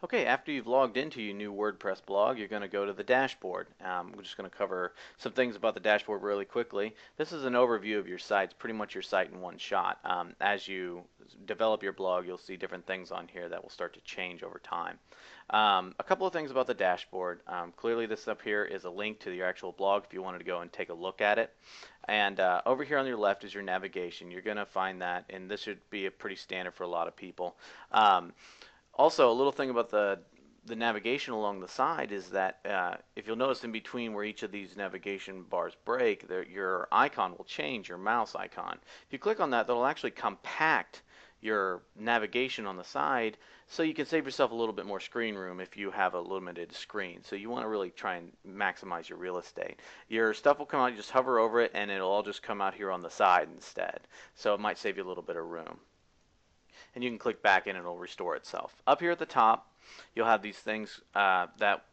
Okay, after you've logged into your new WordPress blog, you're going to go to the dashboard. We're just going to cover some things about the dashboard really quickly. This is an overview of your site. It's pretty much your site in one shot. As you develop your blog, you'll see different things on here that will start to change over time. A couple of things about the dashboard. Clearly this up here is a link to your actual blog if you wanted to go and take a look at it. And over here on your left is your navigation. You're going to find that, and this should be a pretty standard for a lot of people. Also, a little thing about the navigation along the side is that if you'll notice in between where each of these navigation bars break, your icon will change, your mouse icon. If you click on that, that'll actually compact your navigation on the side so you can save yourself a little bit more screen room if you have a limited screen. So you want to really try and maximize your real estate. Your stuff will come out, you just hover over it, and it'll all just come out here on the side instead. So it might save you a little bit of room. And you can click back and it'll restore itself. Up here at the top, you'll have these things that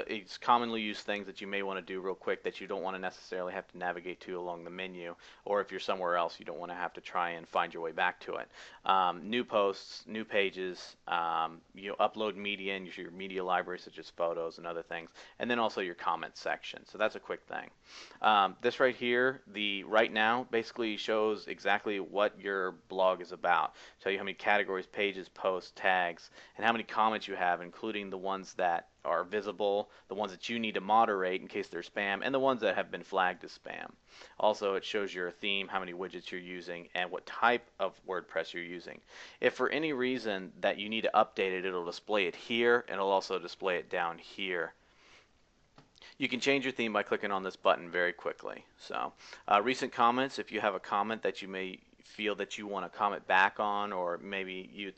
it's commonly used things that you may want to do real quick that you don't want to necessarily have to navigate to along the menu, or if you're somewhere else you don't want to have to try and find your way back to it. New posts, new pages, you upload media in your media library such as photos and other things, and then also your comment section. So that's a quick thing. This right here, the right now, basically shows exactly what your blog is about. Tell you how many categories, pages, posts, tags, and how many comments you have, including the ones that are visible, the ones that you need to moderate in case they're spam, and the ones that have been flagged as spam. Also, it shows your theme, how many widgets you're using, and what type of WordPress you're using. If for any reason that you need to update it, it'll display it here, and it'll also display it down here. You can change your theme by clicking on this button very quickly. So, recent comments, if you have a comment that you may feel that you want to comment back on, or maybe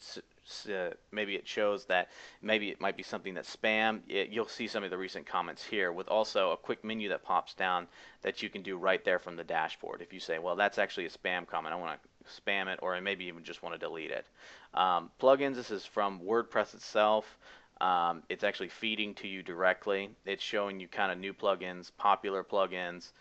maybe it shows that maybe it might be something that's spam, you'll see some of the recent comments here with also a quick menu that pops down that you can do right there from the dashboard. If you say, well, that's actually a spam comment, I want to spam it, or maybe even just want to delete it. Plugins, this is from WordPress itself. It's actually feeding to you directly. It's showing you kind of new plugins, popular plugins,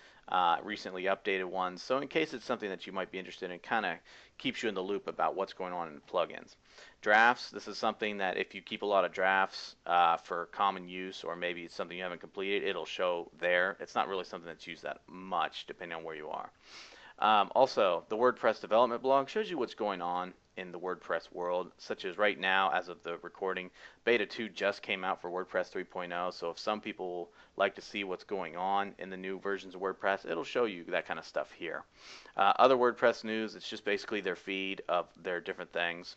recently updated ones. So in case it's something that you might be interested in, kind of keeps you in the loop about what's going on in the plugins. Drafts, this is something that if you keep a lot of drafts for common use, or maybe it's something you haven't completed, it'll show there. It's not really something that's used that much depending on where you are. Also, the WordPress development blog shows you what's going on in the WordPress world, such as right now, as of the recording, Beta 2 just came out for WordPress 3.0, so if some people like to see what's going on in the new versions of WordPress, it'll show you that kind of stuff here. Other WordPress news, it's just basically their feed of their different things.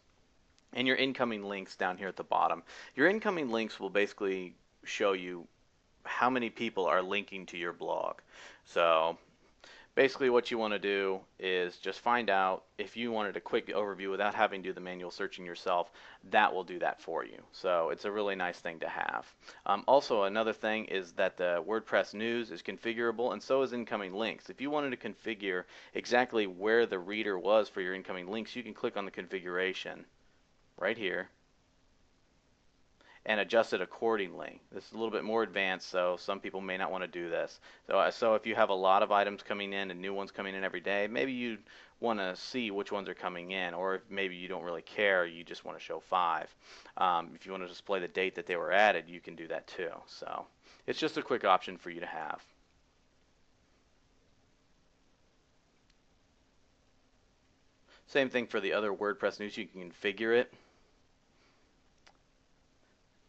And your incoming links down here at the bottom. Your incoming links will basically show you how many people are linking to your blog. So basically what you want to do is just find out if you wanted a quick overview without having to do the manual searching yourself. That will do that for you. So it's a really nice thing to have. Also, another thing is that the WordPress news is configurable, and so is incoming links. If you wanted to configure exactly where the reader was for your incoming links, you can click on the configuration right here and adjust it accordingly. This is a little bit more advanced, so some people may not want to do this. So if you have a lot of items coming in and new ones coming in every day, maybe you want to see which ones are coming in, or if maybe you don't really care, you just want to show 5. If you want to display the date that they were added, you can do that too. So it's just a quick option for you to have. Same thing for the other WordPress news, you can configure it.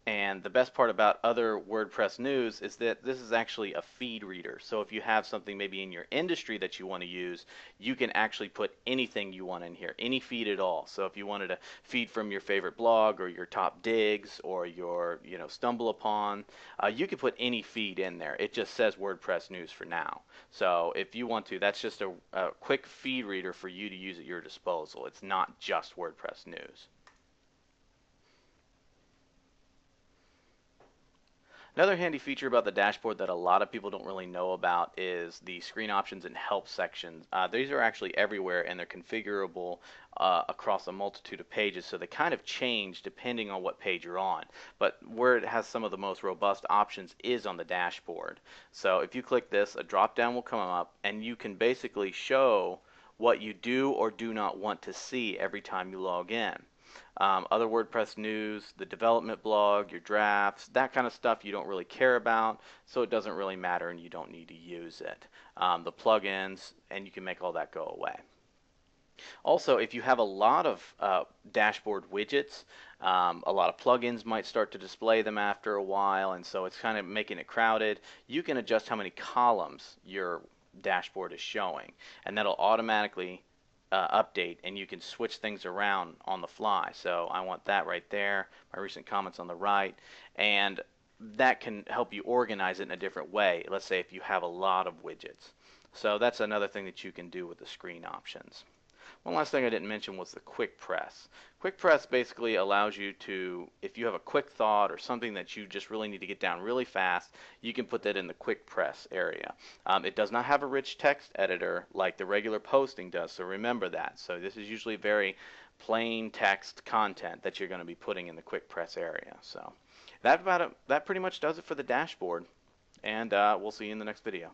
And the best part about other WordPress news is that this is actually a feed reader. So if you have something maybe in your industry that you want to use, you can actually put anything you want in here, any feed at all. So if you wanted to feed from your favorite blog or your top digs or your stumble upon, you can put any feed in there. It just says WordPress news for now. So if you want to, that's just a quick feed reader for you to use at your disposal. It's not just WordPress news. Another handy feature about the dashboard that a lot of people don't really know about is the screen options and help sections. These are actually everywhere, and they're configurable across a multitude of pages, so they kind of change depending on what page you're on. But where it has some of the most robust options is on the dashboard. So if you click this, a drop down will come up, and you can basically show what you do or do not want to see every time you log in. Other WordPress news, the development blog, your drafts, that kind of stuff you don't really care about, so it doesn't really matter and you don't need to use it. The plugins, and you can make all that go away. Also, if you have a lot of dashboard widgets, a lot of plugins might start to display them after a while, and so it's kind of making it crowded. You can adjust how many columns your dashboard is showing, and that'll automatically update, and you can switch things around on the fly. So I want that right there, my recent comments on the right, and that can help you organize it in a different way. Let's say if you have a lot of widgets. So that's another thing that you can do with the screen options. One last thing I didn't mention was the quick press. Quick press basically allows you to, if you have a quick thought or something that you just really need to get down really fast, you can put that in the quick press area. It does not have a rich text editor like the regular posting does, so remember that. So this is usually very plain text content that you're going to be putting in the quick press area. So that pretty much does it for the dashboard, and we'll see you in the next video.